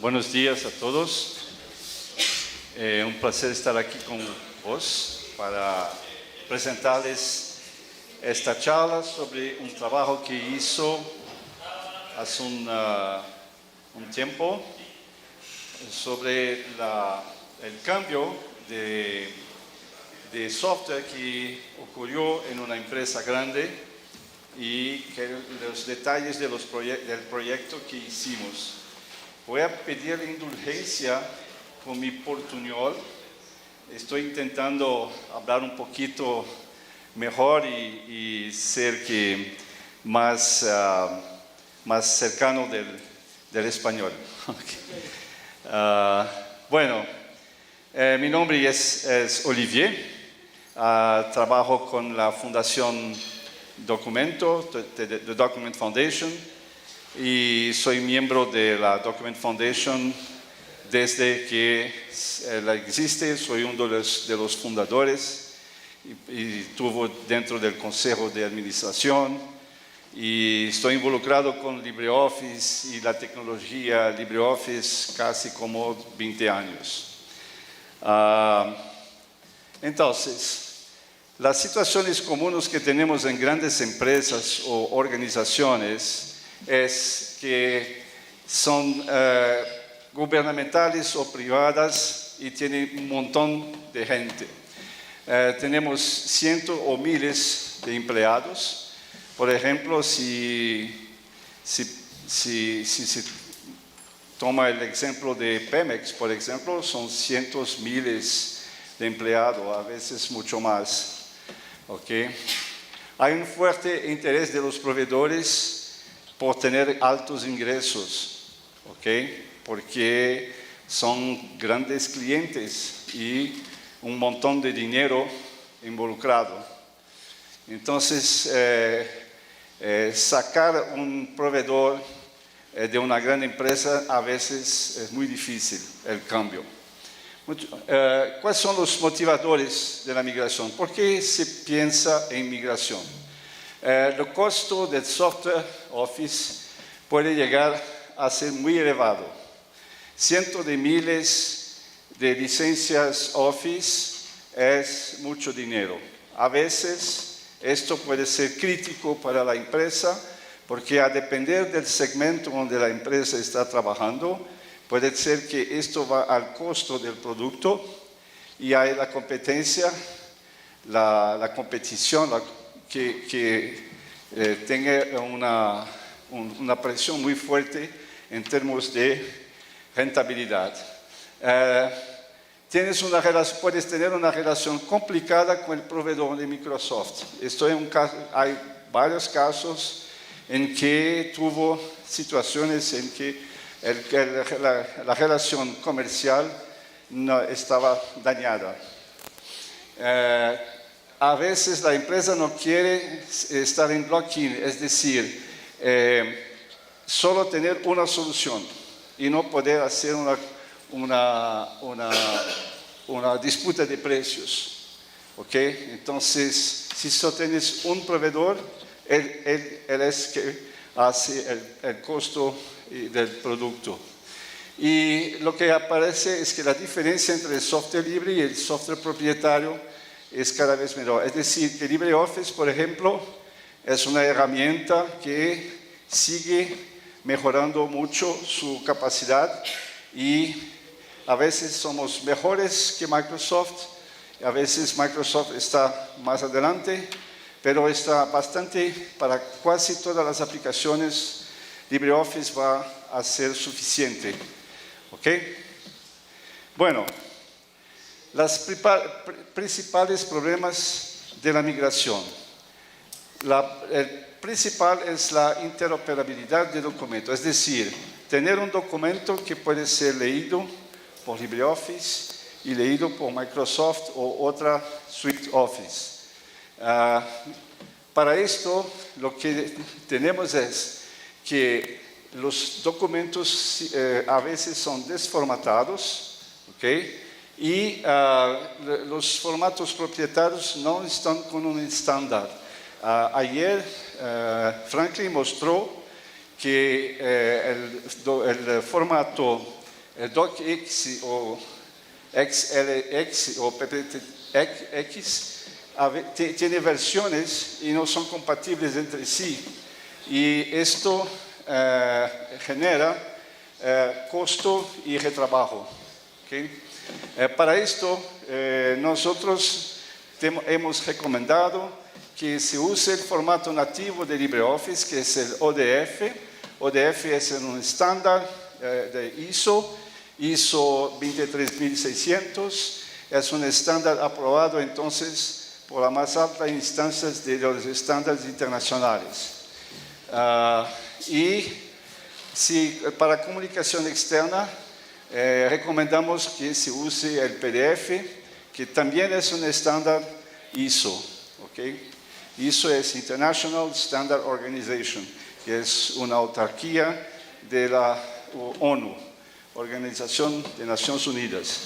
Buenos días a todos. Un placer estar aquí con vos para presentarles esta charla sobre un trabajo que hizo hace un tiempo sobre el cambio de software que ocurrió en una empresa grande y los detalles del proyecto que hicimos. Voy a pedir indulgencia con mi portuñol. Estoy intentando hablar un poquito mejor y ser más cercano del español. Bueno, mi nombre es Olivier. Trabajo con la Fundación Documento, The Document Foundation, y soy miembro de la Document Foundation desde que existe. Soy uno de los fundadores y estuve dentro del Consejo de Administración y estoy involucrado con LibreOffice y la tecnología LibreOffice casi como 20 años. Entonces, las situaciones comunes que tenemos en grandes empresas o organizaciones es que son gubernamentales o privadas y tienen un montón de gente. Tenemos cientos o miles de empleados. Por ejemplo, si se toma el ejemplo de Pemex, por ejemplo, son cientos miles de empleados, a veces mucho más. ¿Okay? Hay un fuerte interés de los proveedores por tener altos ingresos, ¿okay? Porque son grandes clientes y un montón de dinero involucrado. Entonces, sacar un proveedor de una gran empresa a veces es muy difícil, el cambio. ¿Cuáles son los motivadores de la migración? ¿Por qué se piensa en migración? El costo del software Office puede llegar a ser muy elevado. Cientos de miles de licencias Office es mucho dinero. A veces esto puede ser crítico para la empresa porque a depender del segmento donde la empresa está trabajando, puede ser que esto va al costo del producto y hay la competencia, la competición, que tenga una presión muy fuerte en términos de rentabilidad. Puedes tener una relación complicada con el proveedor de Microsoft. Hay varios casos en que tuvo situaciones en que la relación comercial no estaba dañada. A veces la empresa no quiere estar en lock-in, es decir, solo tener una solución y no poder hacer una disputa de precios. ¿Okay? Entonces, si solo tienes un proveedor, él es que hace el costo del producto. Y lo que aparece es que la diferencia entre el software libre y el software propietario es cada vez menor. Es decir, que LibreOffice, por ejemplo, es una herramienta que sigue mejorando mucho su capacidad y a veces somos mejores que Microsoft, a veces Microsoft está más adelante, pero está bastante, para casi todas las aplicaciones, LibreOffice va a ser suficiente. ¿Ok? Bueno, los principales problemas de la migración. El principal es la interoperabilidad de documentos, es decir, tener un documento que puede ser leído por LibreOffice y leído por Microsoft o otra suite Office. Para esto, lo que tenemos es que los documentos a veces son desformatados, ¿okay? Y los formatos propietarios no están con un estándar. Ayer Franklin mostró que el formato El DocX o XLX o PPTX tiene versiones y no son compatibles entre sí. Y esto genera costo y retrabajo. ¿Okay? Para esto, nosotros hemos recomendado que se use el formato nativo de LibreOffice, que es el ODF. ODF es un estándar de ISO 23600. Es un estándar aprobado entonces por la más alta instancia de los estándares internacionales. Y si para comunicación externa, recomendamos que se use el PDF, que también es un estándar ISO. ¿Okay? ISO es International Standard Organization, que es una autarquía de la ONU, Organización de Naciones Unidas.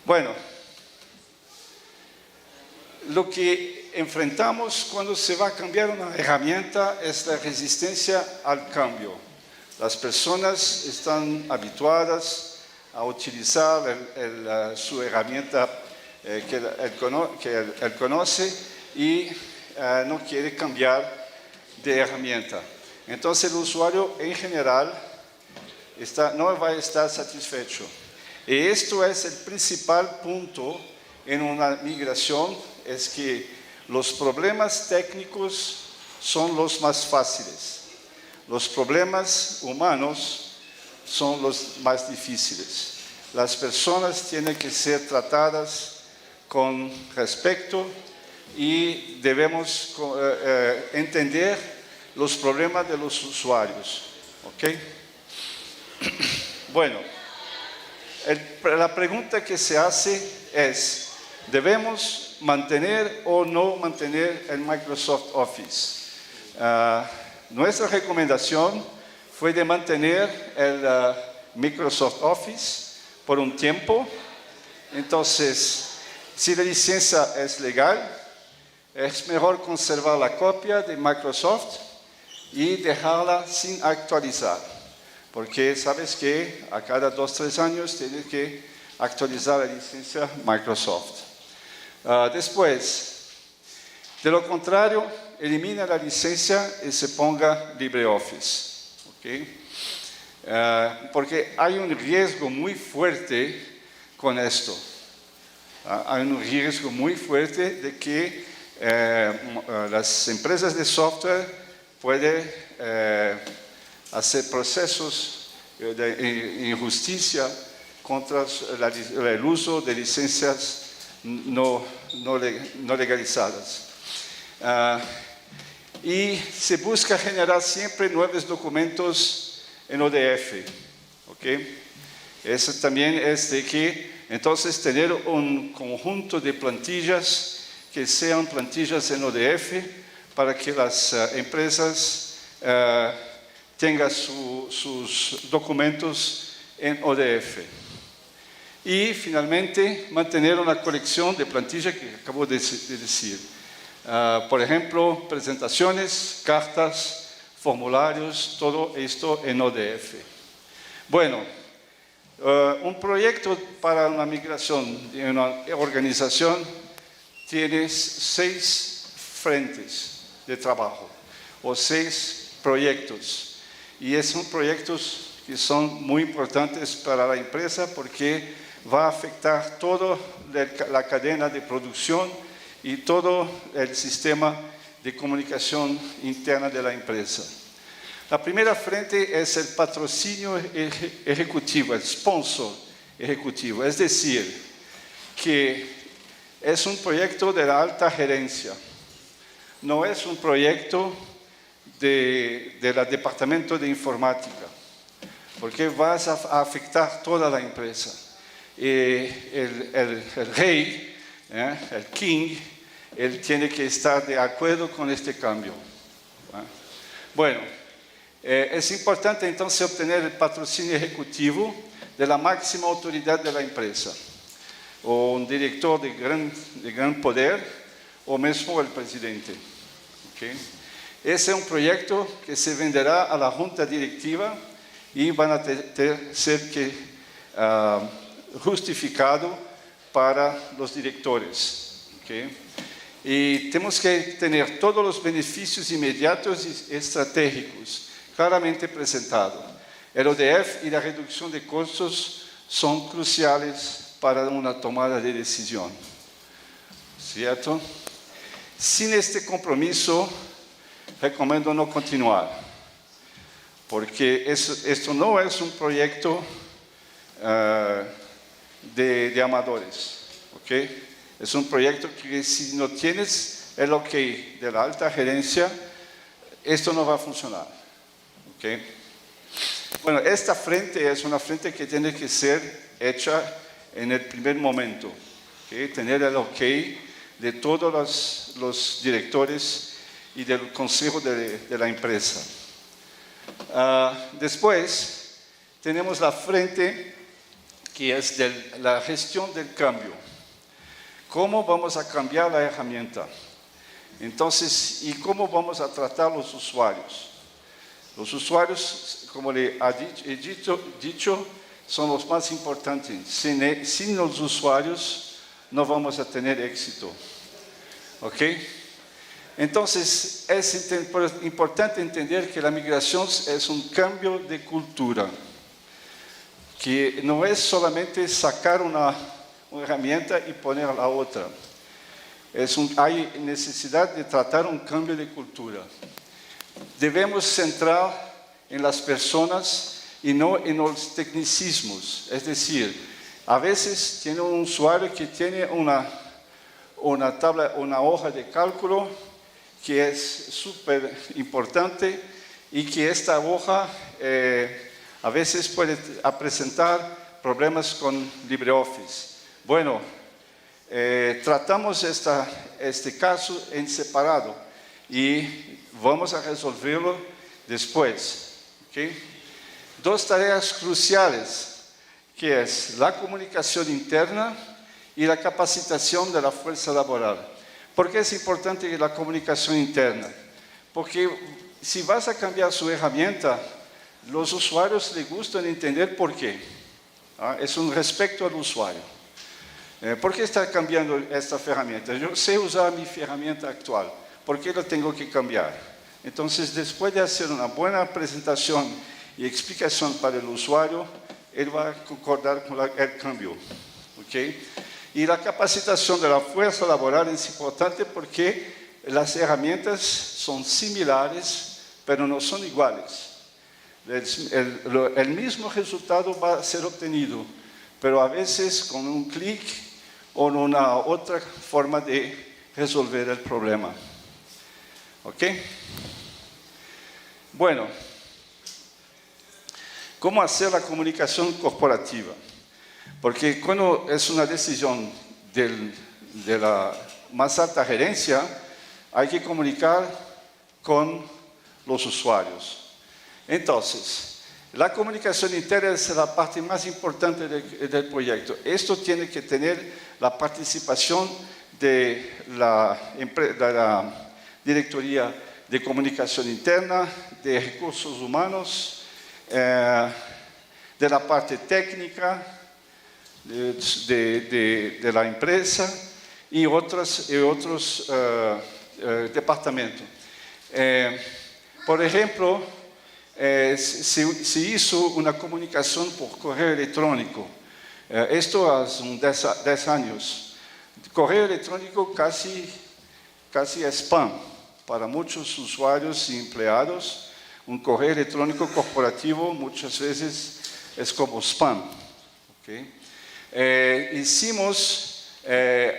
Bueno, lo que enfrentamos cuando se va a cambiar una herramienta es la resistencia al cambio. Las personas están habituadas a utilizar su herramienta que él conoce y no quiere cambiar de herramienta. Entonces el usuario en general no va a estar satisfecho. Y esto es el principal punto en una migración, es que los problemas técnicos son los más fáciles. Los problemas humanos son los más difíciles. Las personas tienen que ser tratadas con respeto y debemos entender los problemas de los usuarios. ¿Okay? Bueno, la pregunta que se hace es, ¿debemos mantener o no mantener el Microsoft Office? Nuestra recomendación fue de mantener el Microsoft Office por un tiempo. Entonces, si la licencia es legal, es mejor conservar la copia de Microsoft y dejarla sin actualizar. Porque sabes que a cada 2-3 años tienes que actualizar la licencia Microsoft. Después, de lo contrario, elimina la licencia y se ponga LibreOffice. ¿Okay? Porque hay un riesgo muy fuerte con esto. Hay un riesgo muy fuerte de que las empresas de software pueden hacer procesos de injusticia contra el uso de licencias no legalizadas. Y se busca generar siempre nuevos documentos en ODF. ¿Okay? Eso también es de que entonces tener un conjunto de plantillas que sean plantillas en ODF para que las empresas tengan sus documentos en ODF. Y finalmente mantener una colección de plantillas que acabo de decir. Por ejemplo, presentaciones, cartas, formularios, todo esto en ODF. Bueno, un proyecto para la migración de una organización tiene 6 frentes de trabajo o 6 proyectos. Y son proyectos que son muy importantes para la empresa porque va a afectar toda la cadena de producción y todo el sistema de comunicación interna de la empresa. La primera frente es el patrocinio ejecutivo, el sponsor ejecutivo, es decir, que es un proyecto de la alta gerencia, no es un proyecto del departamento de informática, porque vas a afectar toda la empresa. El rey, el king, él tiene que estar de acuerdo con este cambio. Bueno, es importante entonces obtener el patrocinio ejecutivo de la máxima autoridad de la empresa, o un director de gran poder, o mismo el presidente. ¿Okay? Ese es un proyecto que se venderá a la junta directiva y van a tener que justificado para los directores. ¿Okay? Y tenemos que tener todos los beneficios inmediatos y estratégicos claramente presentados. El ODF y la reducción de costos son cruciales para una tomada de decisión. ¿Cierto? Sin este compromiso, recomiendo no continuar, porque esto no es un proyecto de amadores, ¿ok? Es un proyecto que si no tienes el ok de la alta gerencia, esto no va a funcionar, ¿ok? Bueno, esta frente es una frente que tiene que ser hecha en el primer momento, ¿ok? Tener el ok de todos los directores y del consejo de la empresa. Después, tenemos la frente que es de la gestión del cambio. ¿Cómo vamos a cambiar la herramienta? Entonces, ¿y cómo vamos a tratar los usuarios? Los usuarios, como le he dicho, son los más importantes. Sin los usuarios no vamos a tener éxito. ¿Ok? Entonces, es importante entender que la migración es un cambio de cultura, que no es solamente sacar una herramienta y poner la otra. Hay necesidad de tratar un cambio de cultura. Debemos centrar en las personas y no en los tecnicismos. Es decir, a veces tiene un usuario que tiene una hoja de cálculo que es súper importante y que esta hoja a veces puede presentar problemas con LibreOffice. Bueno, tratamos este caso en separado y vamos a resolverlo después. ¿Okay? Dos tareas cruciales, que es la comunicación interna y la capacitación de la fuerza laboral. ¿Por qué es importante la comunicación interna? Porque si vas a cambiar su herramienta, los usuarios les gustan entender por qué. Es un respeto al usuario. ¿Por qué está cambiando esta herramienta? Yo sé usar mi herramienta actual. ¿Por qué la tengo que cambiar? Entonces, después de hacer una buena presentación y explicación para el usuario, él va a concordar con el cambio. ¿Okay? Y la capacitación de la fuerza laboral es importante porque las herramientas son similares, pero no son iguales. El mismo resultado va a ser obtenido, pero a veces con un clic o una otra forma de resolver el problema. ¿Ok? Bueno, ¿cómo hacer la comunicación corporativa? Porque cuando es una decisión de la más alta gerencia, hay que comunicar con los usuarios. Entonces, la comunicación interna es la parte más importante del proyecto. Esto tiene que tener la participación de la Directoría de Comunicación Interna, de Recursos Humanos, de la parte técnica, de la empresa y otros departamentos. Por ejemplo, se hizo una comunicación por correo electrónico. Esto hace 10 años. Correo electrónico casi es spam para muchos usuarios y empleados. Un correo electrónico corporativo muchas veces es como spam. ¿Okay? Hicimos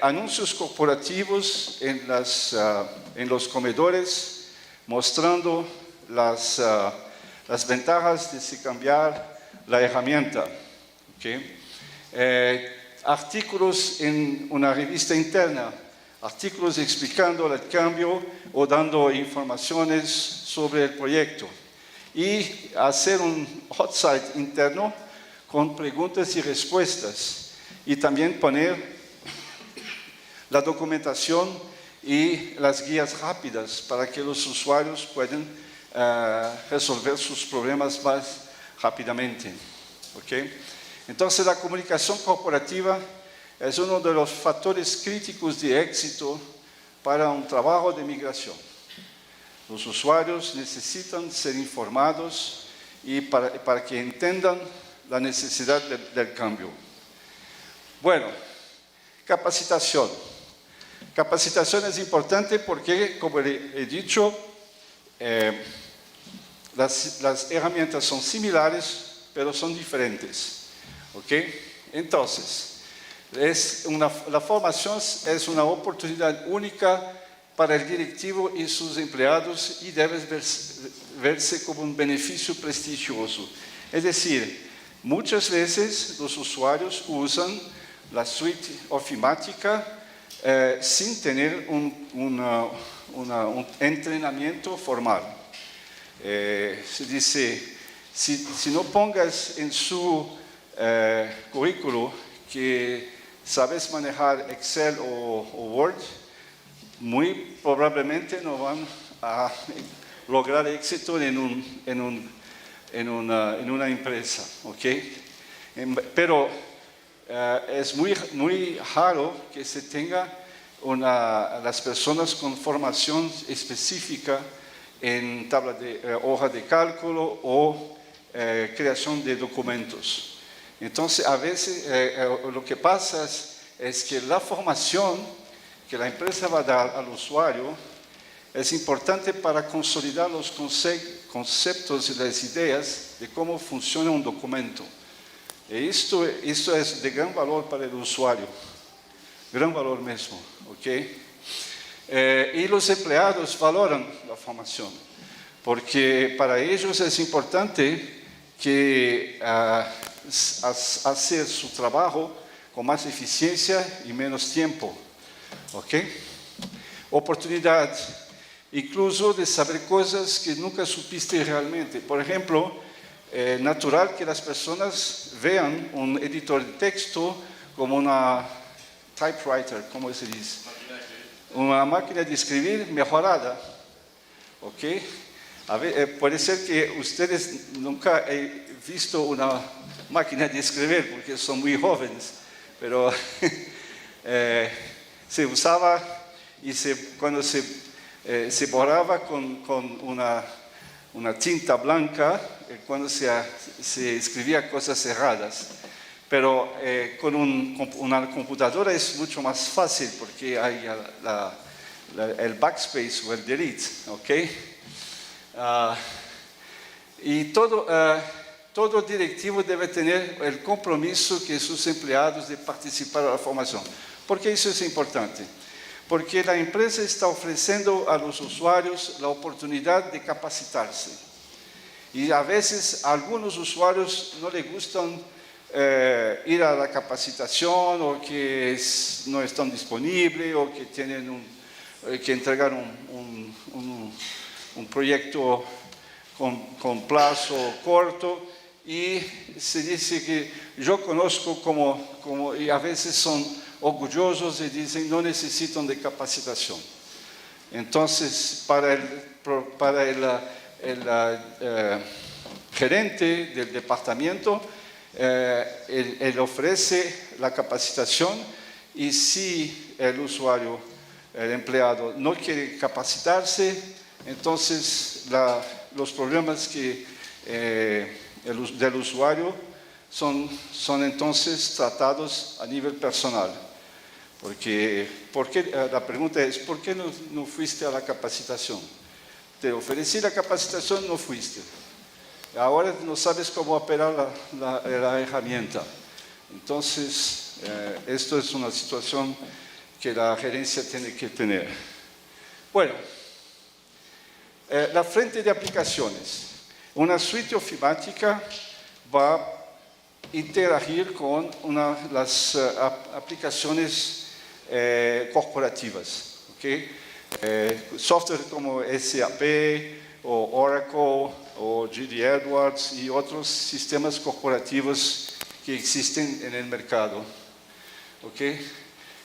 anuncios corporativos en los comedores mostrando las ventajas de si cambiar la herramienta. ¿Okay? Artículos en una revista interna, artículos explicando el cambio o dando informaciones sobre el proyecto. Y hacer un hot site interno con preguntas y respuestas. Y también poner la documentación y las guías rápidas para que los usuarios puedan resolver sus problemas más rápidamente. ¿Okay? Entonces, la comunicación corporativa es uno de los factores críticos de éxito para un trabajo de migración. Los usuarios necesitan ser informados y para que entendan la necesidad del cambio. Bueno, capacitación. Capacitación es importante porque, como he dicho, las herramientas son similares, pero son diferentes. ¿Ok? Entonces, la formación es una oportunidad única para el directivo y sus empleados y debe verse como un beneficio prestigioso. Es decir, muchas veces los usuarios usan la suite ofimática sin tener un entrenamiento formal. Se dice, si no pongas en su currículo que sabes manejar Excel o Word, muy probablemente no van a lograr éxito en una empresa, ¿ok? Pero es muy raro que se tenga las personas con formación específica en tabla hoja de cálculo o creación de documentos. Entonces, a veces lo que pasa es que la formación que la empresa va a dar al usuario es importante para consolidar los conceptos y las ideas de cómo funciona un documento. Y esto es de gran valor para el usuario, gran valor mismo, ¿ok? Y los empleados valoran la formación, porque para ellos es importante que hacer su trabajo con más eficiencia y menos tiempo. ¿Ok? Oportunidad, incluso de saber cosas que nunca supiste realmente. Por ejemplo, natural que las personas vean un editor de texto como una typewriter, ¿cómo se dice? Una máquina de escribir mejorada. ¿Ok? Puede ser que ustedes nunca han visto una máquina de escribir porque son muy jóvenes, pero se usaba y cuando se borraba con una tinta blanca, cuando se escribía cosas cerradas. Pero con una computadora es mucho más fácil porque hay el backspace o el delete, ¿ok? Y todo directivo debe tener el compromiso que sus empleados de participar en la formación. ¿Por qué eso es importante? Porque la empresa está ofreciendo a los usuarios la oportunidad de capacitarse. Y a veces a algunos usuarios no les gustan ir a la capacitación o que no están disponibles o que tienen que entregar un proyecto con plazo corto. Y se dice que yo conozco y a veces son orgullosos y dicen no necesitan de capacitación. Entonces, para el gerente del departamento, él ofrece la capacitación y si el usuario, el empleado, no quiere capacitarse, entonces los problemas del usuario son entonces tratados a nivel personal. La pregunta es, ¿por qué no fuiste a la capacitación? Te ofrecí la capacitación, no fuiste. Ahora no sabes cómo operar la herramienta. Entonces, esto es una situación que la gerencia tiene que tener. Bueno, la frente de aplicaciones. Una suite ofimática va a interagir con las aplicaciones corporativas. ¿Okay? Software como SAP o Oracle o GD Edwards y otros sistemas corporativos que existen en el mercado. ¿Okay?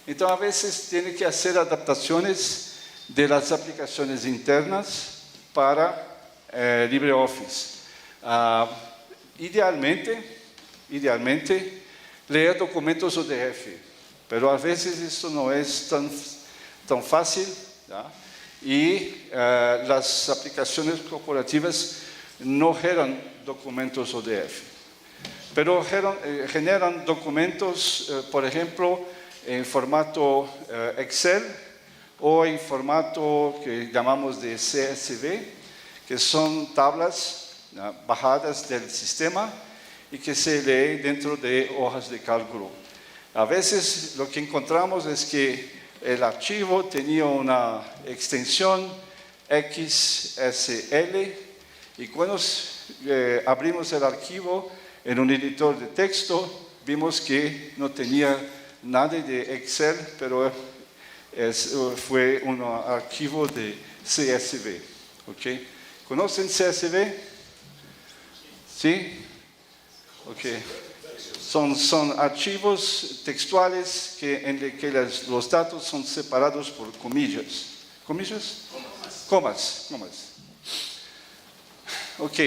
Entonces, a veces tiene que hacer adaptaciones de las aplicaciones internas para LibreOffice. Idealmente, idealmente, leer documentos ODF, pero a veces esto no es tan fácil, ¿ya? Y las aplicaciones corporativas no generan documentos ODF, pero generan documentos, por ejemplo, en formato Excel o en formato que llamamos de CSV, que son tablas bajadas del sistema y que se lee dentro de hojas de cálculo. A veces lo que encontramos es que el archivo tenía una extensión XSL y cuando abrimos el archivo en un editor de texto, vimos que no tenía nada de Excel, pero fue un archivo de CSV. ¿Okay? ¿Conocen CSV? ¿Sí? Okay. Son archivos textuales en los que los datos son separados por comillas. ¿Comillas? Comas. Ok.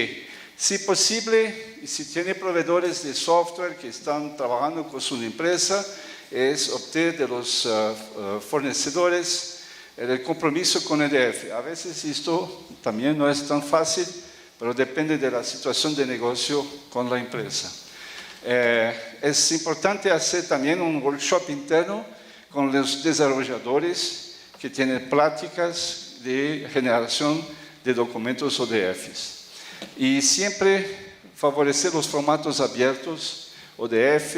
Si posible, y si tiene proveedores de software que están trabajando con su empresa, es obtener de los fornecedores el compromiso con EDF. A veces esto también no es tan fácil, pero depende de la situación de negocio con la empresa. Es importante hacer también un workshop interno con los desarrolladores que tienen prácticas de generación de documentos ODFs. Y siempre favorecer los formatos abiertos, ODF,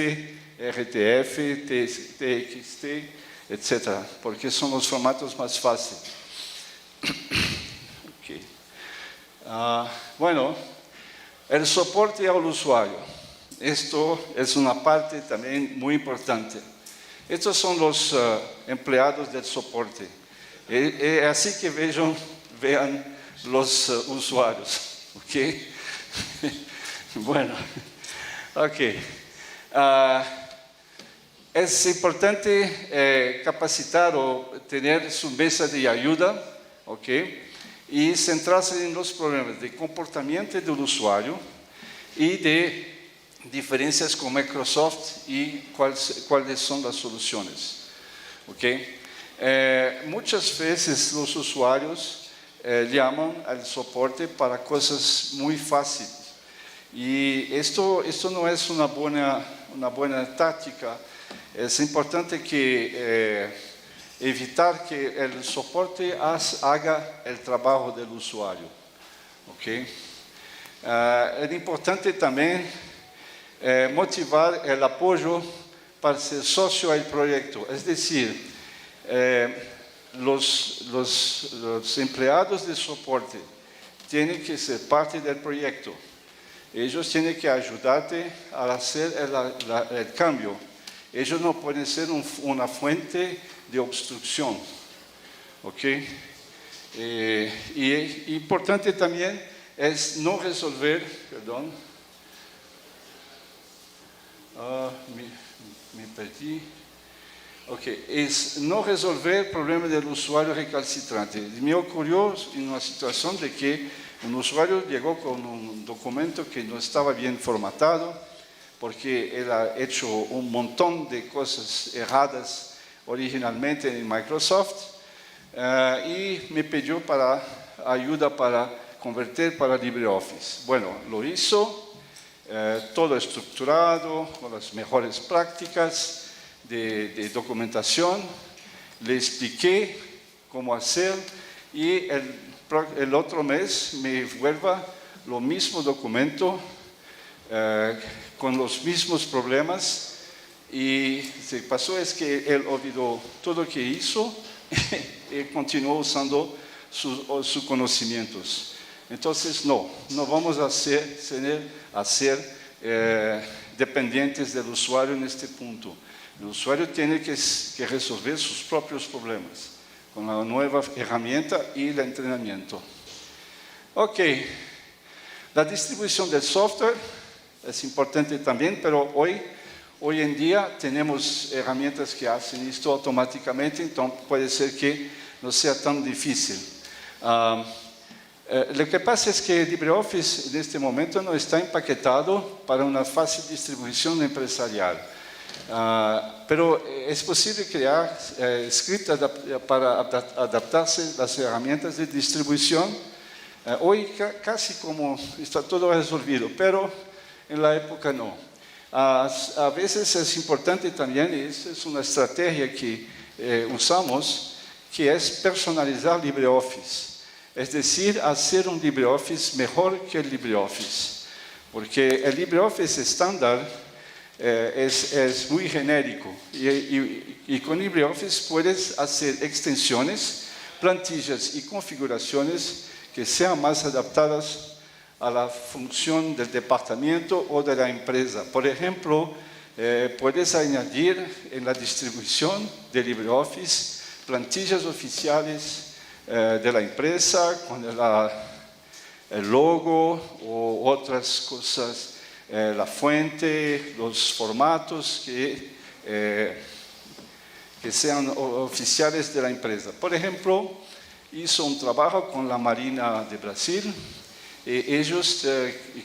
RTF, TXT, etc., porque son los formatos más fáciles. Okay. Bueno, el soporte al usuario. Esto es una parte también muy importante. Estos son los empleados del soporte. Así que vean los usuarios. ¿Ok? Bueno, ok. Es importante capacitar o tener su mesa de ayuda, ¿ok? Y centrarse en los problemas de comportamiento del usuario y de diferencias con Microsoft y cuáles son las soluciones. ¿Okay? Muchas veces los usuarios llaman al soporte para cosas muy fáciles y esto no es una buena táctica. Es importante que evitar que el soporte haga el trabajo del usuario. ¿Okay? Es importante también motivar el apoyo para ser socio al proyecto. Es decir, los empleados de soporte tienen que ser parte del proyecto. Ellos tienen que ayudarte a hacer el cambio. Ellos no pueden ser una fuente de obstrucción. ¿Ok? Y importante también es no resolver, perdón, me perdí. Ok, es no resolver el problema del usuario recalcitrante. Me ocurrió en una situación de que un usuario llegó con un documento que no estaba bien formatado, porque él ha hecho un montón de cosas erradas originalmente en Microsoft, y me pidió ayuda para convertir para LibreOffice. Bueno, lo hizo. Todo estructurado, con las mejores prácticas de documentación. Le expliqué cómo hacer y el otro mes me vuelva lo mismo documento con los mismos problemas y lo que pasó es que él olvidó todo lo que hizo y continuó usando sus conocimientos. Entonces, no vamos a ser dependientes del usuario en este punto. El usuario tiene que resolver sus propios problemas con la nueva herramienta y el entrenamiento. Ok, la distribución del software es importante también, pero hoy en día tenemos herramientas que hacen esto automáticamente, entonces puede ser que no sea tan difícil. Lo que pasa es que LibreOffice en este momento no está empaquetado para una fácil distribución empresarial. Pero es posible crear scripts para adaptarse a las herramientas de distribución. Hoy casi como está todo resolvido, pero en la época no. A veces es importante también, y esa es una estrategia que usamos, que es personalizar LibreOffice. Es decir, hacer un LibreOffice mejor que el LibreOffice. Porque el LibreOffice estándar es muy genérico. Y con LibreOffice puedes hacer extensiones, plantillas y configuraciones que sean más adaptadas a la función del departamento o de la empresa. Por ejemplo, puedes añadir en la distribución de LibreOffice plantillas oficiales de la empresa con el logo o otras cosas, la fuente, los formatos que sean oficiales de la empresa. Por ejemplo, hizo un trabajo con la Marina de Brasil. Ellos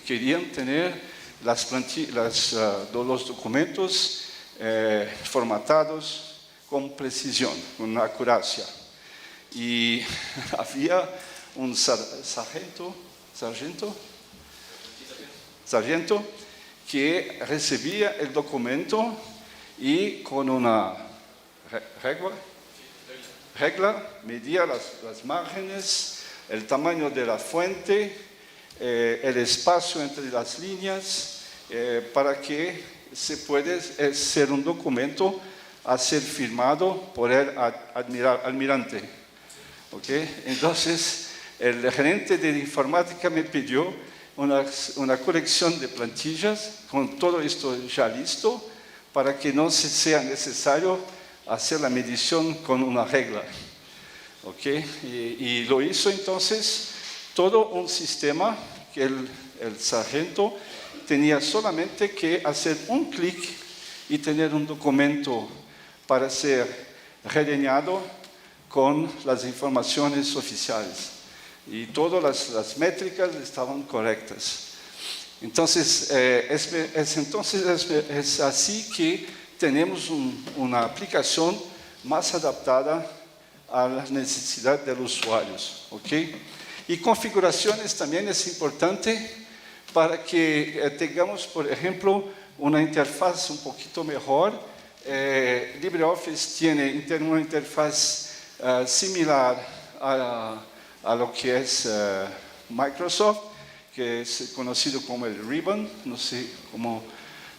querían tener los documentos formatados con precisión, con acuracia. Y había un sargento que recibía el documento y con una regla medía las márgenes, el tamaño de la fuente, el espacio entre las líneas, para que se pueda ser un documento a ser firmado por el almirante. ¿Okay? Entonces, el gerente de informática me pidió una colección de plantillas con todo esto ya listo para que no sea necesario hacer la medición con una regla. ¿Okay? Y lo hizo entonces todo un sistema que el sargento tenía solamente que hacer un clic y tener un documento para ser rellenado con las informaciones oficiales. Y todas las métricas estaban correctas. Entonces, es así que tenemos una aplicación más adaptada a la necesidad de los usuarios. ¿Okay? Y configuraciones también es importante para que tengamos, por ejemplo, una interfaz un poquito mejor. LibreOffice tiene una interfaz similar a lo que es Microsoft, que es conocido como el Ribbon, no sé cómo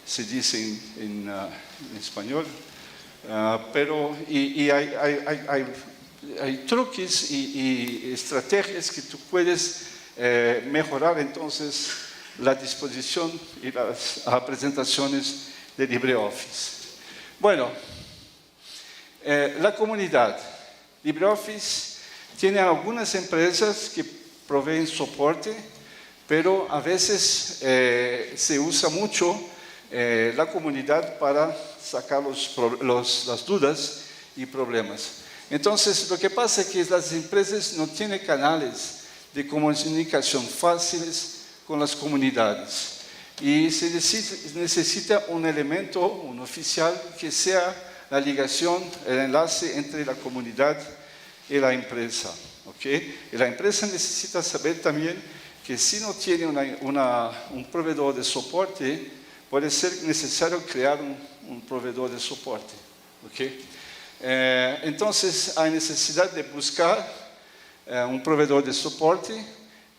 se dice en español, pero hay truques y estrategias que tú puedes mejorar entonces la disposición y las presentaciones de LibreOffice. Bueno, la comunidad. LibreOffice tiene algunas empresas que proveen soporte, pero a veces se usa mucho la comunidad para sacar las dudas y problemas. Entonces, lo que pasa es que las empresas no tienen canales de comunicación fáciles con las comunidades. Y se necesita un elemento, un oficial, que sea la ligación, el enlace entre la comunidad y la empresa. ¿Okay? Y la empresa necesita saber también que si no tiene un proveedor de soporte, puede ser necesario crear un proveedor de soporte. ¿Okay? Entonces hay necesidad de buscar un proveedor de soporte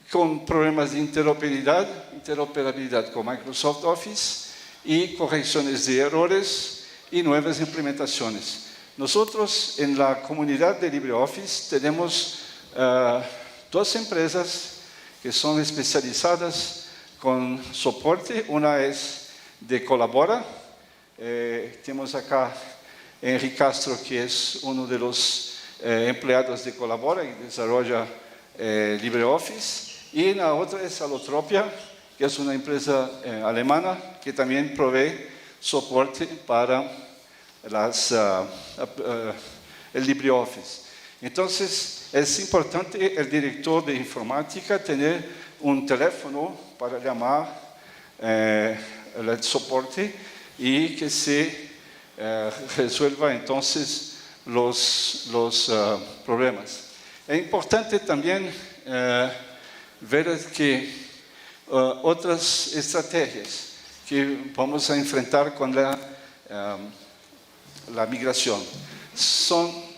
con problemas de interoperabilidad con Microsoft Office y correcciones de errores y nuevas implementaciones. Nosotros en la comunidad de LibreOffice tenemos dos empresas que son especializadas con soporte. Una es de Colabora. Tenemos acá a Henry Castro, que es uno de los empleados de Colabora y desarrolla LibreOffice. Y la otra es Allotropia, que es una empresa alemana que también provee soporte para el LibreOffice. Entonces, es importante el director de informática tener un teléfono para llamar el soporte y que se resuelva entonces los problemas. Es importante también ver que otras estrategias que vamos a enfrentar con la migración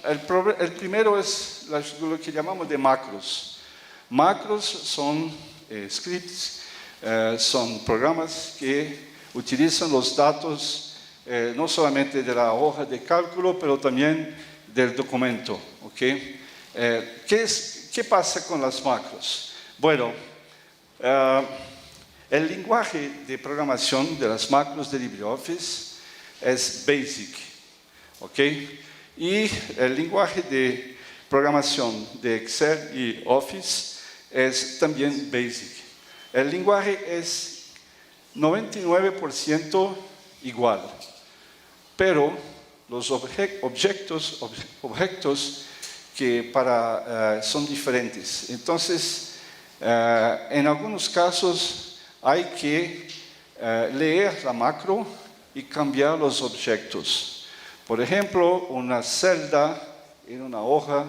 el primero es lo que llamamos de macros. Macros son scripts, son programas que utilizan los datos no solamente de la hoja de cálculo, pero también del documento. ¿Okay? ¿Qué pasa con las macros? Bueno, el lenguaje de programación de las macros de LibreOffice es BASIC. ¿Okay? Y el lenguaje de programación de Excel y Office es también BASIC. El lenguaje es 99% igual, pero los objetos que son diferentes. Entonces, en algunos casos hay que leer la macro y cambiar los objetos. Por ejemplo, una celda en una hoja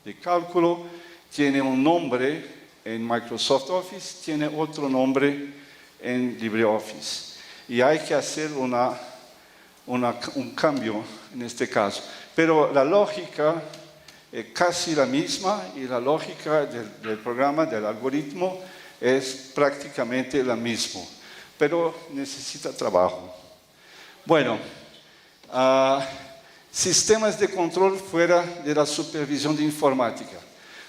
de cálculo tiene un nombre en Microsoft Office, tiene otro nombre en LibreOffice. Y hay que hacer un cambio en este caso. Pero la lógica es casi la misma y la lógica del programa, del algoritmo, es prácticamente la misma. Pero necesita trabajo. Bueno, sistemas de control fuera de la supervisión de informática.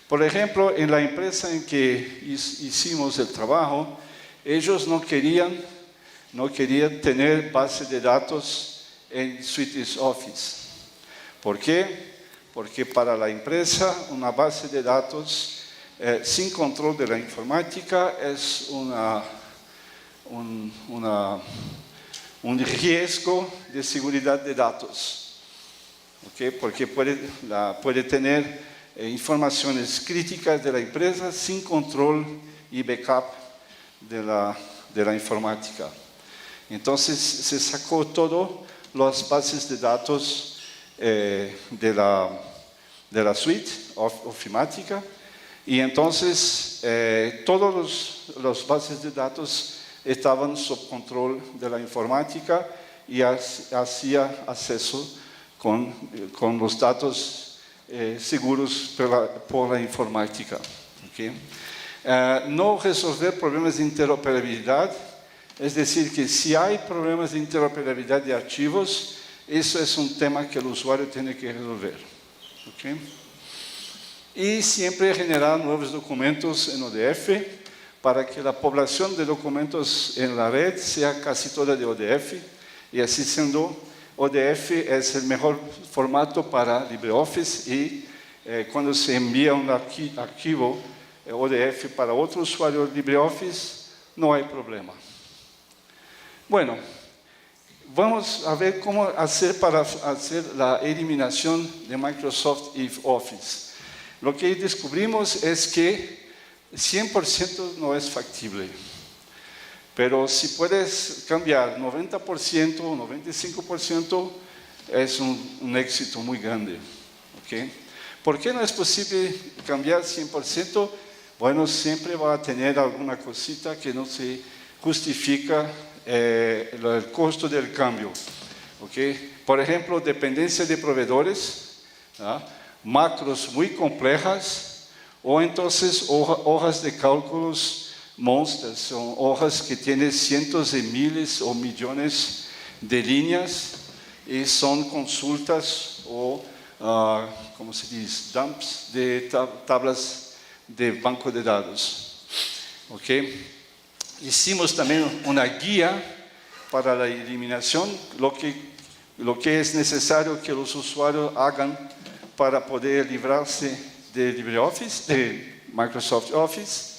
Por ejemplo, en la empresa en que hicimos el trabajo, ellos no querían tener base de datos en Suite Office. ¿Por qué? Porque para la empresa una base de datos sin control de la informática es un riesgo de seguridad de datos. ¿Okay? Porque puede tener informaciones críticas de la empresa sin control y backup de la informática. Entonces se sacó todas las bases de datos de la suite ofimática y entonces todas las bases de datos estaban sob control de la informática y hacía acceso con los datos seguros por la informática. ¿Okay? No resolver problemas de interoperabilidad, es decir, que si hay problemas de interoperabilidad de archivos, eso es un tema que el usuario tiene que resolver. ¿Okay? Y siempre generar nuevos documentos en ODF para que la población de documentos en la red sea casi toda de ODF y así siendo ODF es el mejor formato para LibreOffice y cuando se envía un archivo ODF para otro usuario de LibreOffice, no hay problema. Bueno, vamos a ver cómo hacer para hacer la eliminación de Microsoft Office. Lo que descubrimos es que 100% no es factible. Pero si puedes cambiar 90% o 95%, es un éxito muy grande. ¿Okay? ¿Por qué no es posible cambiar 100%? Bueno, siempre va a tener alguna cosita que no se justifica el costo del cambio. ¿Okay? Por ejemplo, dependencia de proveedores, macros muy complejas, o entonces hojas de cálculos monsters, son hojas que tienen cientos de miles o millones de líneas y son consultas o, ¿cómo se dice? Dumps de tablas de banco de datos. ¿Okay? Hicimos también una guía para la eliminación, lo que es necesario que los usuarios hagan para poder librarse de LibreOffice, de Microsoft Office,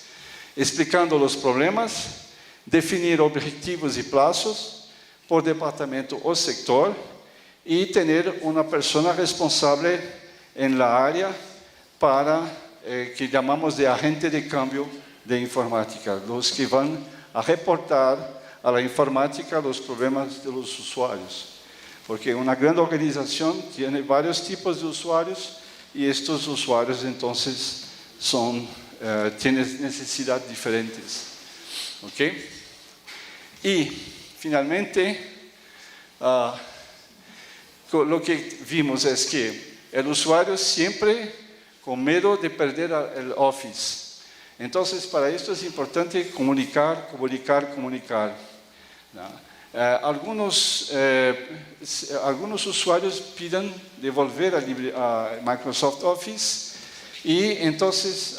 explicando los problemas, definir objetivos y plazos por departamento o sector y tener una persona responsable en la área para que llamamos de agente de cambio de informática, los que van a reportar a la informática los problemas de los usuarios. Porque una gran organización tiene varios tipos de usuarios y estos usuarios entonces tienen necesidades diferentes. ¿Ok? Y finalmente, lo que vimos es que el usuario siempre con miedo de perder el Office. Entonces, para esto es importante comunicar. ¿No? Algunos usuarios piden devolver a Microsoft Office y entonces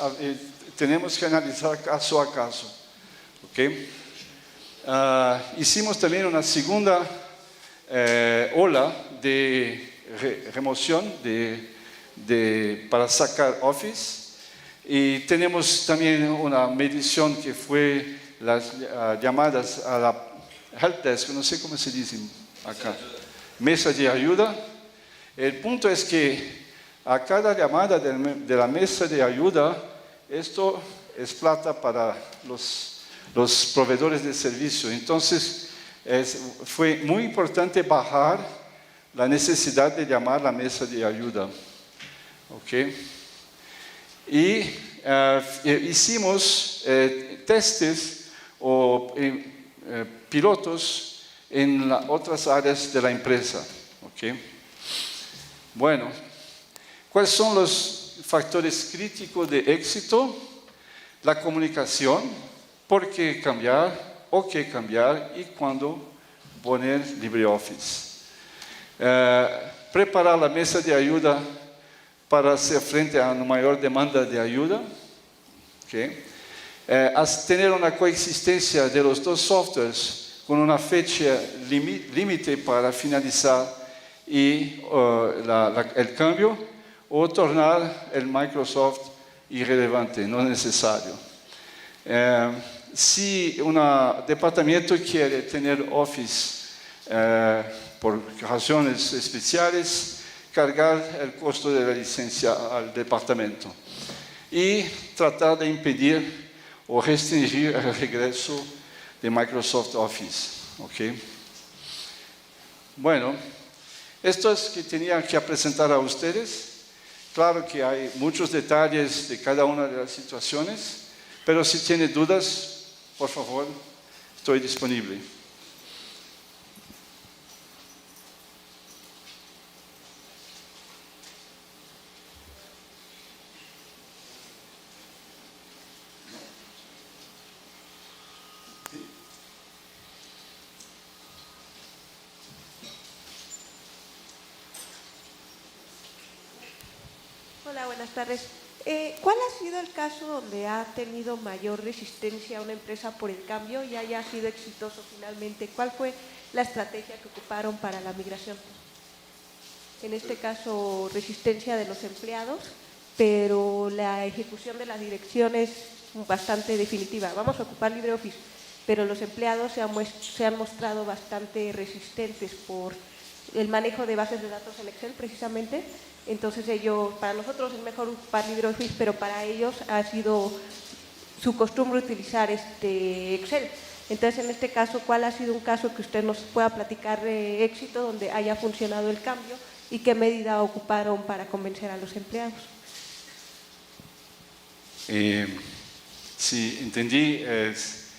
tenemos que analizar caso a caso. ¿Okay? Hicimos también una segunda ola de remoción para sacar Office y tenemos también una medición que fue las llamadas a la Help Desk, no sé cómo se dice acá, mesa de ayuda. El punto es que a cada llamada de la mesa de ayuda, esto es plata para los proveedores de servicio. Entonces, fue muy importante bajar la necesidad de llamar a la mesa de ayuda. ¿Okay? Y hicimos testes o pilotos en otras áreas de la empresa. ¿Okay? Bueno, ¿cuáles son los factores críticos de éxito? La comunicación, por qué cambiar o qué cambiar y cuándo poner LibreOffice. Preparar la mesa de ayuda para hacer frente a una mayor demanda de ayuda. ¿Okay? Tener una coexistencia de los dos softwares con una fecha límite para finalizar y el cambio o tornar el Microsoft irrelevante, no necesario. Si un departamento quiere tener Office por razones especiales, cargar el costo de la licencia al departamento y tratar de impedir o restringir el regreso de Microsoft Office. ¿Okay? Bueno, esto es que tenía que presentar a ustedes. Claro que hay muchos detalles de cada una de las situaciones, pero si tienen dudas, por favor, estoy disponible. Hola, buenas tardes. ¿Cuál ha sido el caso donde ha tenido mayor resistencia a una empresa por el cambio y haya sido exitoso finalmente? ¿Cuál fue la estrategia que ocuparon para la migración? En este caso, resistencia de los empleados, pero la ejecución de la dirección es bastante definitiva. Vamos a ocupar LibreOffice, pero los empleados se han mostrado bastante resistentes por el manejo de bases de datos en Excel, precisamente. Entonces para nosotros es mejor ocupar LibreOffice, pero para ellos ha sido su costumbre utilizar Excel. Entonces, en este caso, ¿cuál ha sido un caso que usted nos pueda platicar de éxito donde haya funcionado el cambio y qué medida ocuparon para convencer a los empleados? Sí, entendí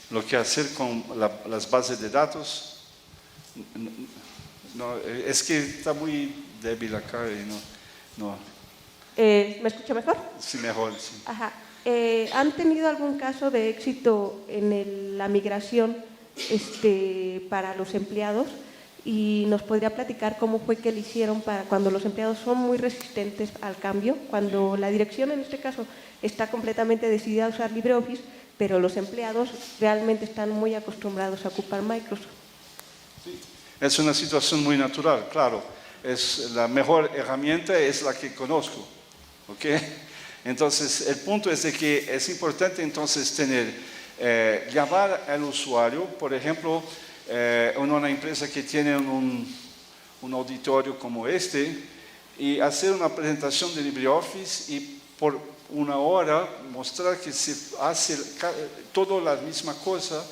lo que hacer con las bases de datos. No, es que está muy débil acá y no. ¿Me escucha mejor? Sí, mejor, sí. Ajá. ¿Han tenido algún caso de éxito en la migración para los empleados? Y nos podría platicar cómo fue que lo hicieron para cuando los empleados son muy resistentes al cambio, cuando la dirección en este caso está completamente decidida a usar LibreOffice, pero los empleados realmente están muy acostumbrados a ocupar Microsoft. Sí. Es una situación muy natural, claro. La mejor herramienta es la que conozco. ¿Okay? Entonces, el punto es de que es importante entonces llamar al usuario, por ejemplo, en una empresa que tiene un auditorio como este, y hacer una presentación de LibreOffice y por una hora mostrar que se hace toda la misma cosa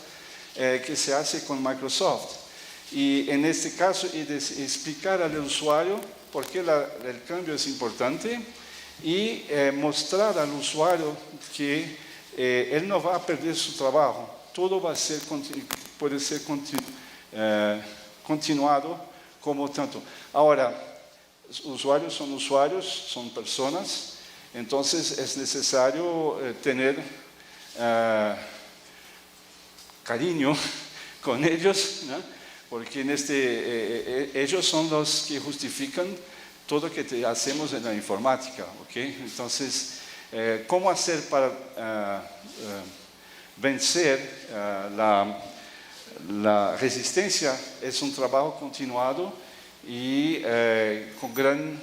que se hace con Microsoft. Y en este caso, explicar al usuario por qué el cambio es importante y mostrar al usuario que él no va a perder su trabajo. Todo puede ser continuado como tanto. Ahora, usuarios, son personas, entonces es necesario tener cariño con ellos, ¿no? Porque ellos son los que justifican todo lo que hacemos en la informática, ¿ok? Entonces, ¿cómo hacer para vencer la resistencia? Es un trabajo continuado y con gran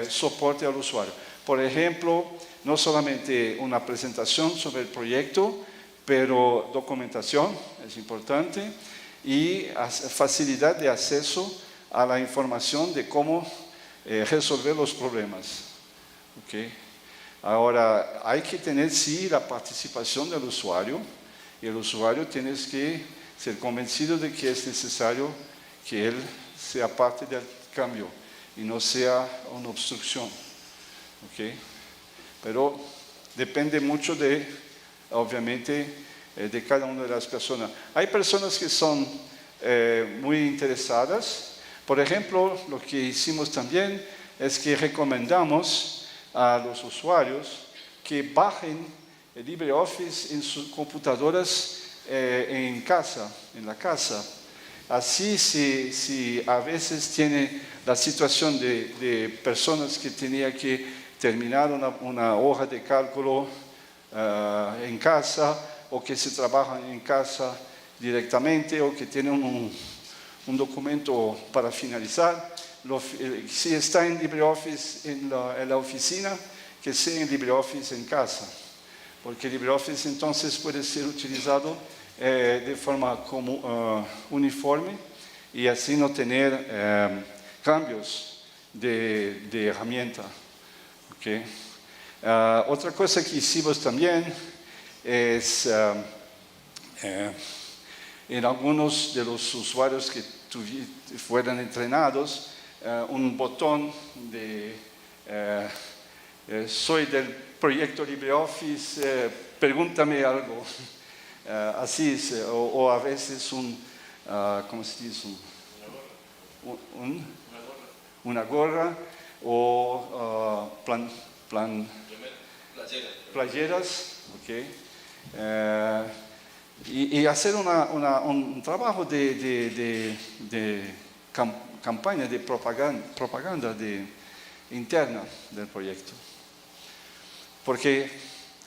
soporte al usuario. Por ejemplo, no solamente una presentación sobre el proyecto, pero documentación es importante y facilidad de acceso a la información de cómo resolver los problemas. ¿Okay? Ahora, hay que tener, sí, la participación del usuario, y el usuario tiene que ser convencido de que es necesario que él sea parte del cambio y no sea una obstrucción. ¿Okay? Pero depende mucho obviamente, de cada una de las personas. Hay personas que son muy interesadas. Por ejemplo, lo que hicimos también es que recomendamos a los usuarios que bajen el LibreOffice en sus computadoras en la casa. Así, si a veces tiene la situación de personas que tenía que terminar una hoja de cálculo en casa, o que se trabajan en casa directamente, o que tienen un documento para finalizar. Si está en LibreOffice en la oficina, que sea en LibreOffice en casa, porque LibreOffice entonces puede ser utilizado de forma uniforme y así no tener cambios de herramienta. ¿Okay? Otra cosa que hicimos también es en algunos de los usuarios que fueran entrenados, un botón de soy del proyecto LibreOffice, pregúntame algo. Así es, o a veces ¿cómo se dice? Una gorra o playeras, ¿okay? Y hacer un trabajo de campaña de propaganda interna del proyecto. Porque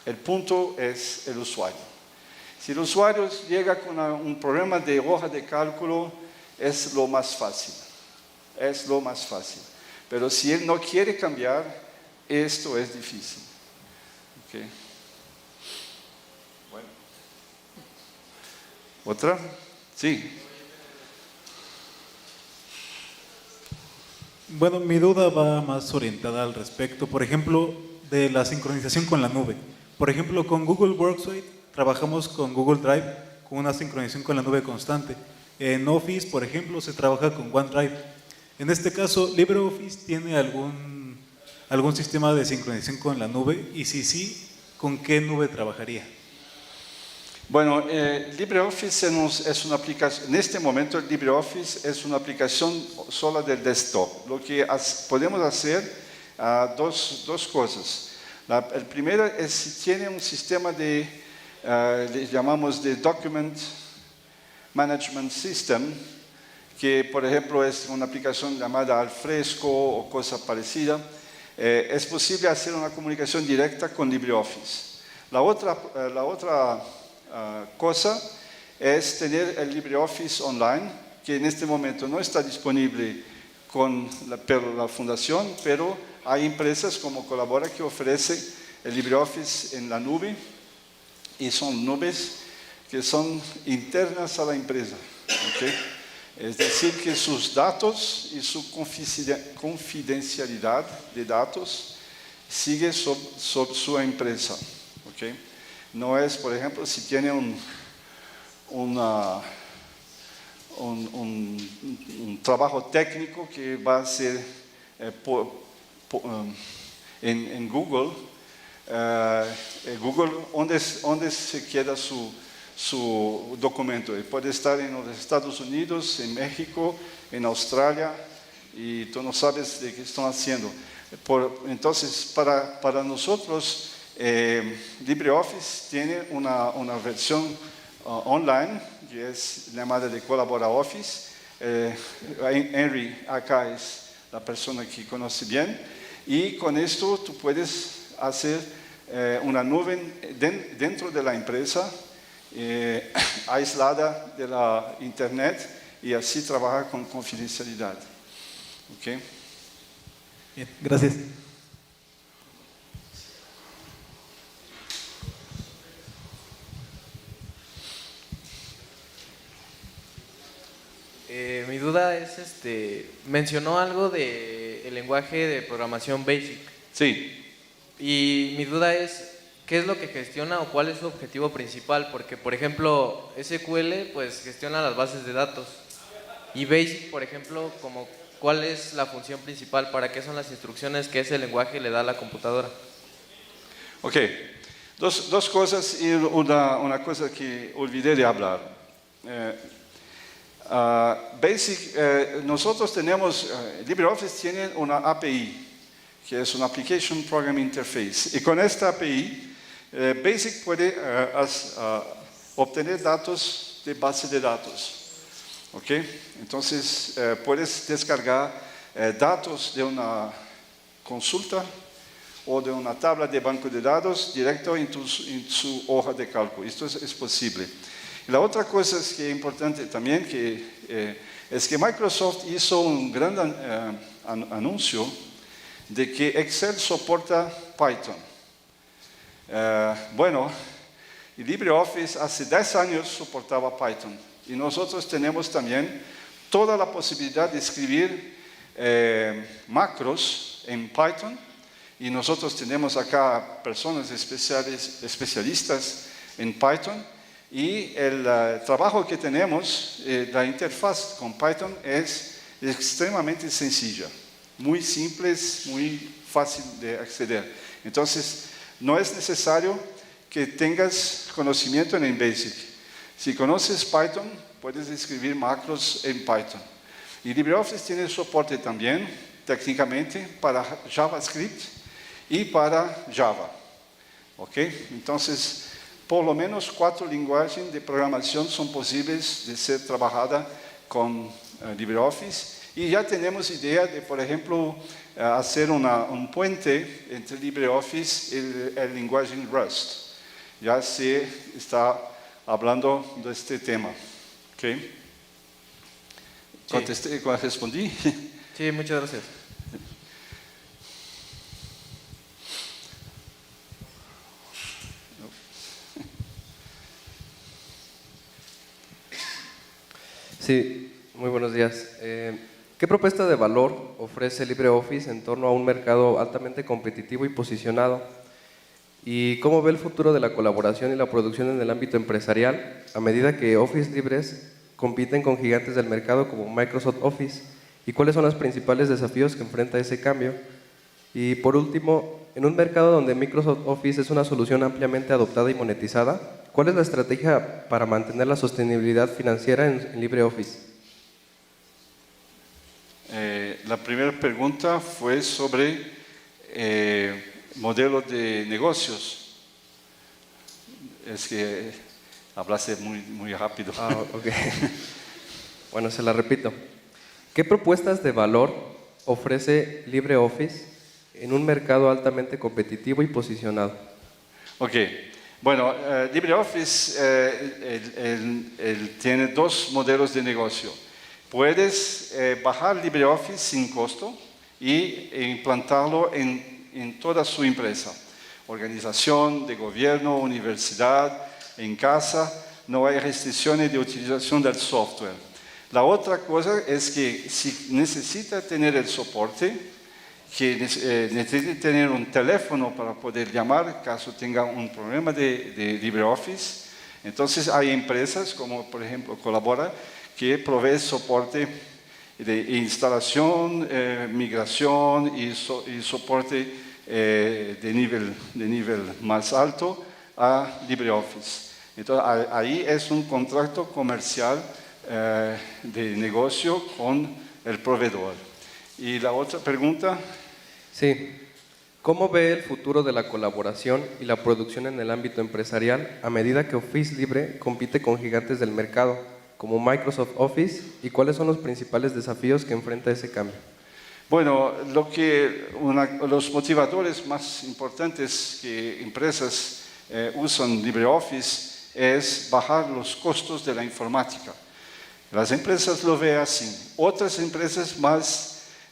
el punto es el usuario. Si el usuario llega con un problema de hoja de cálculo, es lo más fácil. Es lo más fácil. Pero si él no quiere cambiar, esto es difícil. ¿Okay? Bueno. ¿Otra? Sí. Bueno, mi duda va más orientada al respecto, por ejemplo, de la sincronización con la nube. Por ejemplo, con Google Workspace trabajamos con Google Drive, con una sincronización con la nube constante. En Office, por ejemplo, se trabaja con OneDrive. En este caso, ¿LibreOffice tiene algún sistema de sincronización con la nube? Y si sí, ¿con qué nube trabajaría? Bueno, LibreOffice es una aplicación, en este momento LibreOffice es una aplicación sola del desktop. Lo que podemos hacer, dos cosas. El primero es si tiene un sistema le llamamos de Document Management System, que por ejemplo es una aplicación llamada Alfresco o cosa parecida, es posible hacer una comunicación directa con LibreOffice. La otra cosa es tener el LibreOffice online, que en este momento no está disponible con la fundación, pero hay empresas como Colabora que ofrece el LibreOffice en la nube, y son nubes que son internas a la empresa. ¿Okay? Es decir, que sus datos y su confidencialidad de datos sigue sobre su empresa. ¿Okay? No es, por ejemplo, si tiene un trabajo técnico que va a ser en Google, Google, ¿dónde se queda su documento? Puede estar en los Estados Unidos, en México, en Australia, y tú no sabes de qué están haciendo. Entonces, para nosotros, LibreOffice tiene una versión online, que es llamada de Colabora Office. Henry acá es la persona que conoce bien, y con esto tú puedes hacer una nube dentro de la empresa, aislada de la internet, y así trabajar con confidencialidad. ¿Okay? Bien, gracias. Mi duda es, mencionó algo del lenguaje de programación BASIC. Sí. Y mi duda es, ¿qué es lo que gestiona o cuál es su objetivo principal? Porque, por ejemplo, SQL pues gestiona las bases de datos. Y BASIC, por ejemplo, ¿cuál es la función principal? ¿Para qué son las instrucciones que ese lenguaje le da a la computadora? Ok. Dos cosas y una cosa que olvidé de hablar. BASIC, nosotros tenemos, LibreOffice tiene una API, que es una Application Program Interface. Y con esta API, BASIC puede obtener datos de base de datos. ¿Ok? Entonces, puedes descargar datos de una consulta o de una tabla de banco de datos directo en su hoja de cálculo. Esto es posible. Y la otra cosa es que es importante también es que Microsoft hizo un gran anuncio de que Excel soporta Python. Bueno, y LibreOffice hace 10 años soportaba Python. Y nosotros tenemos también toda la posibilidad de escribir macros en Python. Y nosotros tenemos acá personas especialistas en Python. Y el trabajo que tenemos, la interfaz con Python es extremadamente sencilla, muy simple, muy fácil de acceder. Entonces, no es necesario que tengas conocimiento en BASIC. Si conoces Python, puedes escribir macros en Python. Y LibreOffice tiene soporte también, técnicamente, para JavaScript y para Java. ¿Ok? Entonces, por lo menos 4 lenguajes de programación son posibles de ser trabajadas con LibreOffice. Y ya tenemos idea de, por ejemplo, hacer un puente entre LibreOffice y el lenguaje Rust. Ya se está hablando de este tema. ¿Okay? Sí. ¿Respondí? Sí, muchas gracias. Sí, muy buenos días. ¿Qué propuesta de valor ofrece LibreOffice en torno a un mercado altamente competitivo y posicionado? ¿Y cómo ve el futuro de la colaboración y la producción en el ámbito empresarial a medida que Office Libres compiten con gigantes del mercado como Microsoft Office? ¿Y cuáles son los principales desafíos que enfrenta ese cambio? Y por último, en un mercado donde Microsoft Office es una solución ampliamente adoptada y monetizada, ¿cuál es la estrategia para mantener la sostenibilidad financiera en LibreOffice? La primera pregunta fue sobre modelo de negocios. Es que hablaste muy rápido. Ok. Bueno, se la repito. ¿Qué propuestas de valor ofrece LibreOffice en un mercado altamente competitivo y posicionado? Ok. Bueno, LibreOffice tiene 2 modelos de negocio. Puedes bajar LibreOffice sin costo y implantarlo en toda su empresa. Organización, de gobierno, universidad, en casa, no hay restricciones de utilización del software. La otra cosa es que si necesita tener el soporte que necesite tener un teléfono para poder llamar caso tenga un problema de LibreOffice. Entonces hay empresas como por ejemplo Colabora que provee soporte de instalación, migración y soporte de nivel más alto a LibreOffice. Entonces ahí es un contrato comercial de negocio con el proveedor. Y la otra pregunta. Sí. ¿Cómo ve el futuro de la colaboración y la producción en el ámbito empresarial a medida que Office Libre compite con gigantes del mercado como Microsoft Office y cuáles son los principales desafíos que enfrenta ese cambio? Bueno, los motivadores más importantes que empresas usan LibreOffice es bajar los costos de la informática. Las empresas lo ven así. Otras empresas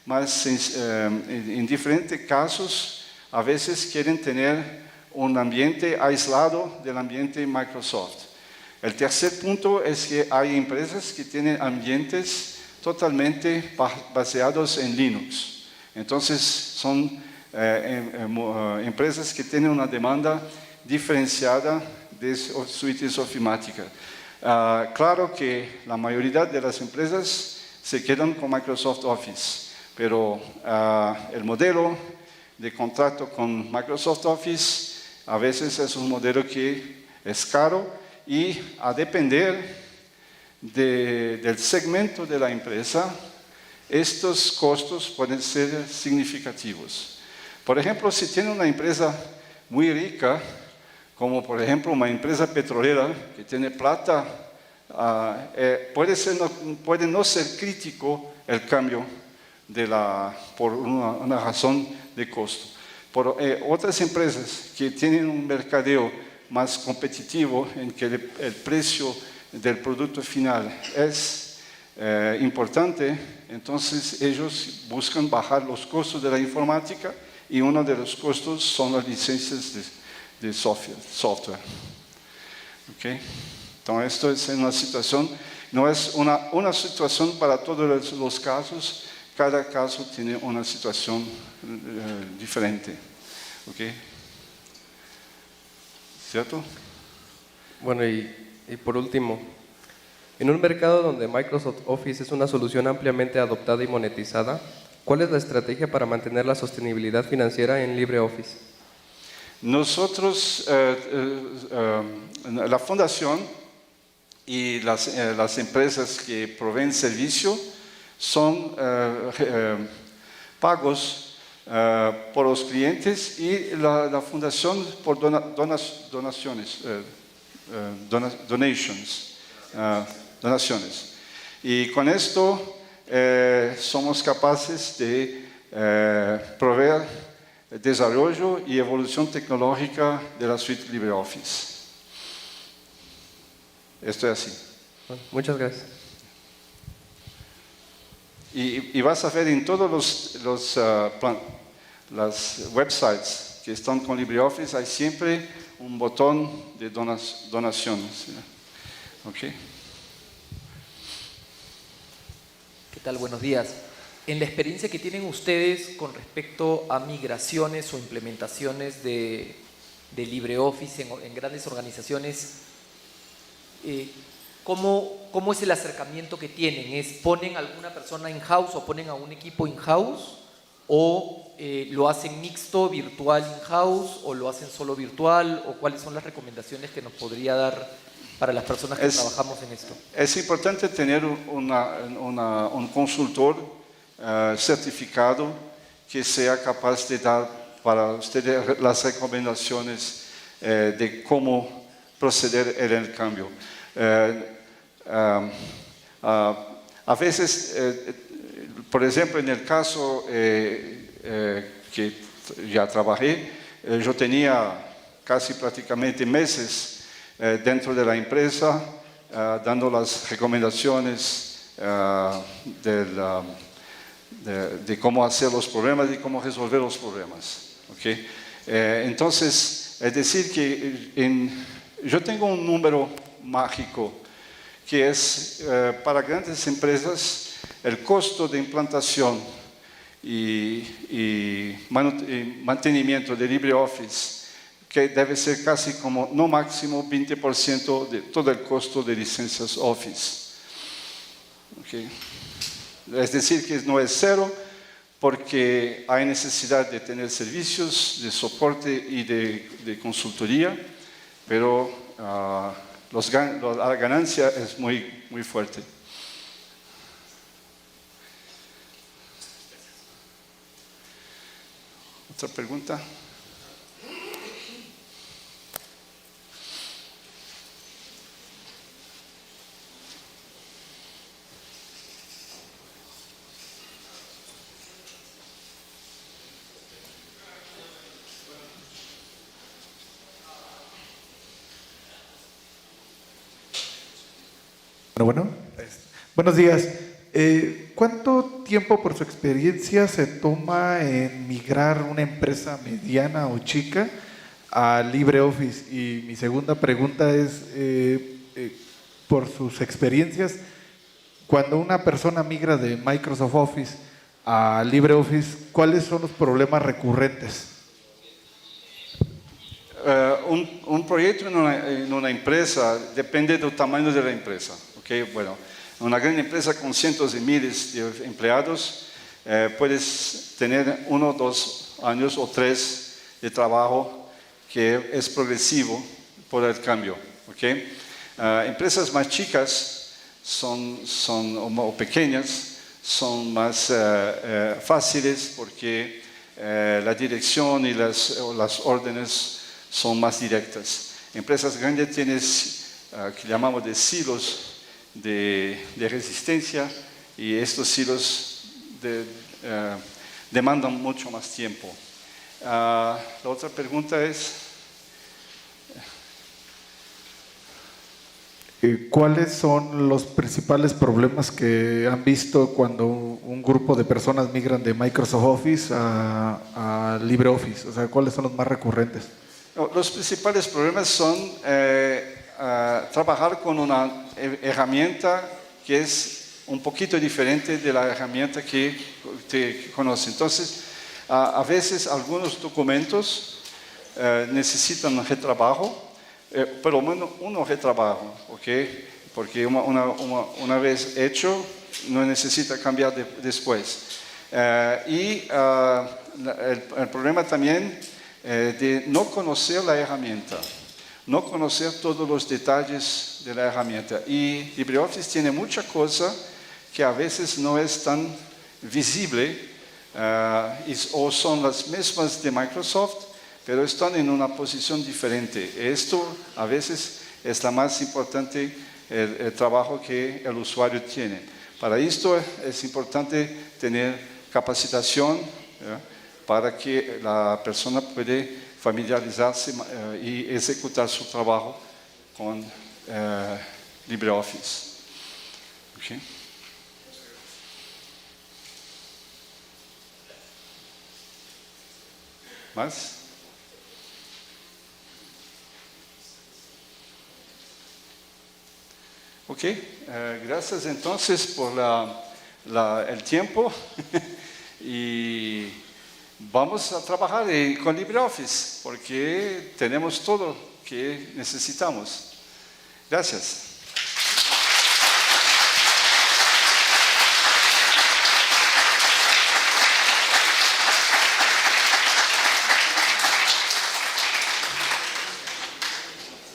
en diferentes casos a veces quieren tener un ambiente aislado del ambiente Microsoft. El tercer punto es que hay empresas que tienen ambientes totalmente baseados en Linux. Entonces son empresas que tienen una demanda diferenciada de suites ofimáticas. Claro que la mayoría de las empresas se quedan con Microsoft Office, pero el modelo de contrato con Microsoft Office a veces es un modelo que es caro y a depender del segmento de la empresa, estos costos pueden ser significativos. Por ejemplo, si tiene una empresa muy rica, como por ejemplo una empresa petrolera que tiene plata, puede no ser crítico el cambio por una razón de costo. Por otras empresas que tienen un mercadeo más competitivo en que el precio del producto final es importante, entonces ellos buscan bajar los costos de la informática y uno de los costos son las licencias de software. ¿Okay? Entonces esto es una situación, no es una situación para todos los casos, cada caso tiene una situación diferente. ¿Okay? ¿Cierto? Bueno, y por último, en un mercado donde Microsoft Office es una solución ampliamente adoptada y monetizada, ¿cuál es la estrategia para mantener la sostenibilidad financiera en LibreOffice? Nosotros, la fundación y las empresas que proveen servicio son pagos por los clientes y la fundación por donaciones. Donaciones. Y con esto somos capaces de proveer desarrollo y evolución tecnológica de la suite LibreOffice. Esto es así. Bueno, muchas gracias. Y vas a ver en todos las websites que están con LibreOffice, hay siempre un botón de donaciones. ¿Okay? ¿Qué tal? Buenos días. En la experiencia que tienen ustedes con respecto a migraciones o implementaciones de LibreOffice en grandes organizaciones, ¿cómo es el acercamiento que tienen? ¿Ponen a alguna persona in-house o ponen a un equipo in-house? ¿O lo hacen mixto, virtual in-house? ¿O lo hacen solo virtual? ¿O cuáles son las recomendaciones que nos podría dar para las personas que trabajamos en esto? Es importante tener un consultor certificado que sea capaz de dar para ustedes las recomendaciones de cómo proceder en el cambio. A veces, por ejemplo, en el caso que ya trabajé, yo tenía casi prácticamente meses dentro de la empresa dando las recomendaciones de cómo hacer los problemas y cómo resolver los problemas. ¿Okay? Entonces, es decir que yo tengo un número mágico que es para grandes empresas el costo de implantación y mantenimiento de LibreOffice, que debe ser casi como no máximo 20% de todo el costo de licencias Office. Okay. Es decir, que no es cero, porque hay necesidad de tener servicios de soporte y de consultoría, pero la ganancia es muy, muy fuerte. ¿Otra pregunta? Bueno, buenos días. ¿Cuánto tiempo por su experiencia se toma en migrar una empresa mediana o chica a LibreOffice? Y mi segunda pregunta es, por sus experiencias, cuando una persona migra de Microsoft Office a LibreOffice, ¿cuáles son los problemas recurrentes? Un proyecto en una empresa depende del tamaño de la empresa. Okay? Bueno, una gran empresa con cientos de miles de empleados, puedes tener 1, 2 años o 3 de trabajo que es progresivo por el cambio. Okay? Empresas más chicas o pequeñas son más fáciles porque la dirección y las órdenes son más directas. Empresas grandes tienen que llamamos de silos de resistencia, y estos silos demandan mucho más tiempo. La otra pregunta es... ¿Cuáles son los principales problemas que han visto cuando un grupo de personas migran de Microsoft Office a LibreOffice? O sea, ¿cuáles son los más recurrentes? Los principales problemas son trabajar con una herramienta que es un poquito diferente de la herramienta que te conoce. Entonces, a veces algunos documentos necesitan retrabajo, pero uno retrabajo, ¿ok? Porque una vez hecho no necesita cambiar después. El problema también de no conocer la herramienta, no conocer todos los detalles de la herramienta. Y LibreOffice tiene mucha cosa que a veces no es tan visible, o son las mismas de Microsoft, pero están en una posición diferente. Esto a veces es la más importante, el trabajo que el usuario tiene. Para esto es importante tener capacitación, para que la persona pueda familiarizarse y ejecutar su trabajo con LibreOffice. Okay. ¿Más? Ok, gracias entonces por el tiempo y vamos a trabajar con LibreOffice porque tenemos todo que necesitamos. Gracias.